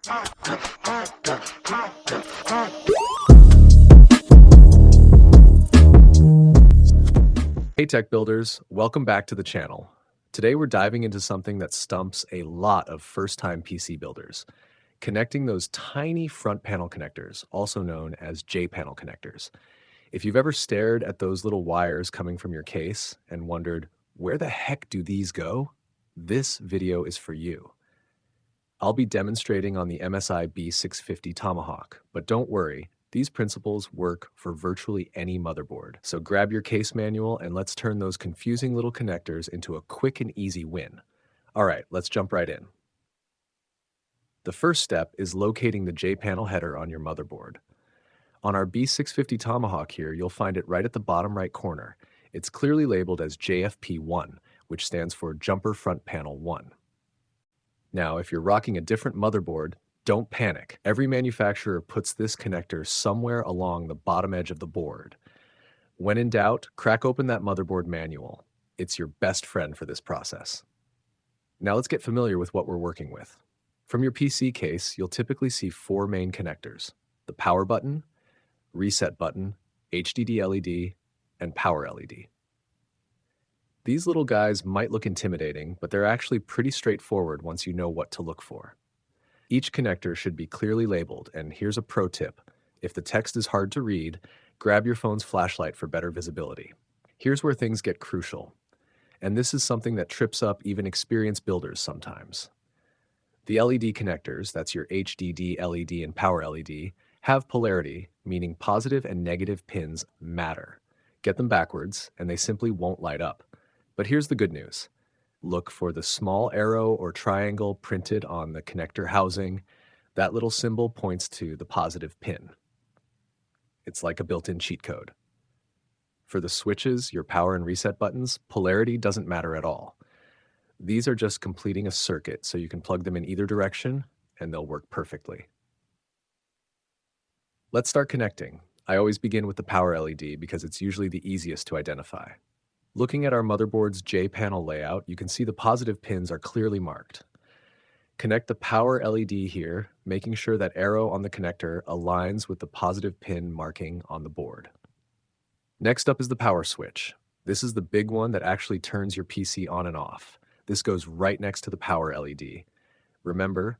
Hey tech builders, welcome back to the channel. Today we're diving into something that stumps a lot of first-time PC builders, connecting those tiny front panel connectors, also known as J-panel connectors. If you've ever stared at those little wires coming from your case and wondered, where the heck do these go? This video is for you. I'll be demonstrating on the MSI B650 Tomahawk, but don't worry, these principles work for virtually any motherboard. So grab your case manual and let's turn those confusing little connectors into a quick and easy win. All right, let's jump right in. The first step is locating the J-panel header on your motherboard. On our B650 Tomahawk here, you'll find it right at the bottom right corner. It's clearly labeled as JFP1, which stands for Jumper Front Panel 1. Now, if you're rocking a different motherboard, don't panic. Every manufacturer puts this connector somewhere along the bottom edge of the board. When in doubt, crack open that motherboard manual. It's your best friend for this process. Now let's get familiar with what we're working with. From your PC case, you'll typically see four main connectors: the power button, reset button, HDD LED, and power LED. These little guys might look intimidating, but they're actually pretty straightforward once you know what to look for. Each connector should be clearly labeled, and here's a pro tip. If the text is hard to read, grab your phone's flashlight for better visibility. Here's where things get crucial, and this is something that trips up even experienced builders sometimes. The LED connectors, that's your HDD LED and power LED, have polarity, meaning positive and negative pins matter. Get them backwards, and they simply won't light up. But here's the good news. Look for the small arrow or triangle printed on the connector housing. That little symbol points to the positive pin. It's like a built-in cheat code. For the switches, your power and reset buttons, polarity doesn't matter at all. These are just completing a circuit, so you can plug them in either direction and they'll work perfectly. Let's start connecting. I always begin with the power LED because it's usually the easiest to identify. Looking at our motherboard's J-panel layout, you can see the positive pins are clearly marked. Connect the power LED here, making sure that arrow on the connector aligns with the positive pin marking on the board. Next up is the power switch. This is the big one that actually turns your PC on and off. This goes right next to the power LED. Remember,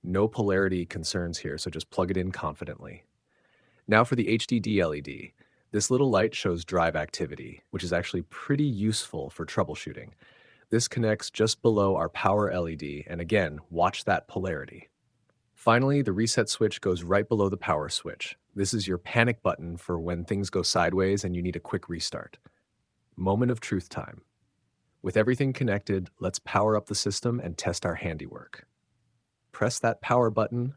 no polarity concerns here, so just plug it in confidently. Now for the HDD LED. This little light shows drive activity, which is actually pretty useful for troubleshooting. This connects just below our power LED, and again, watch that polarity. Finally, the reset switch goes right below the power switch. This is your panic button for when things go sideways and you need a quick restart. Moment of truth time. With everything connected, let's power up the system and test our handiwork. Press that power button,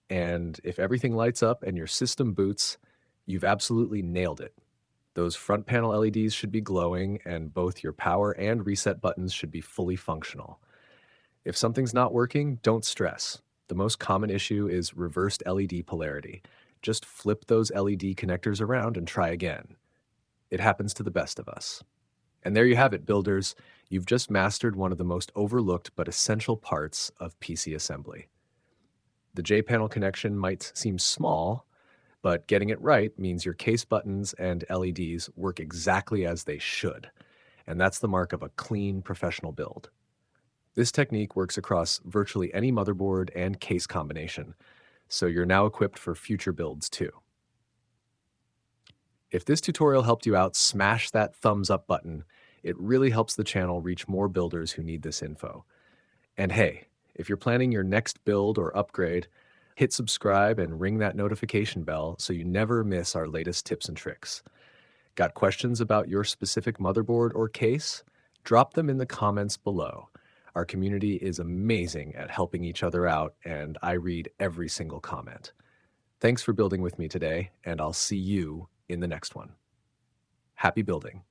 and if everything lights up and your system boots, you've absolutely nailed it. Those front panel LEDs should be glowing, and both your power and reset buttons should be fully functional. If something's not working, don't stress. The most common issue is reversed LED polarity. Just flip those LED connectors around and try again. It happens to the best of us. And there you have it, builders. You've just mastered one of the most overlooked but essential parts of PC assembly. The J-panel connection might seem small, but getting it right means your case buttons and LEDs work exactly as they should. And that's the mark of a clean, professional build. This technique works across virtually any motherboard and case combination, so you're now equipped for future builds too. If this tutorial helped you out, smash that thumbs up button. It really helps the channel reach more builders who need this info. And hey, if you're planning your next build or upgrade, hit subscribe and ring that notification bell so you never miss our latest tips and tricks. Got questions about your specific motherboard or case? Drop them in the comments below. Our community is amazing at helping each other out, and I read every single comment. Thanks for building with me today, and I'll see you in the next one. Happy building.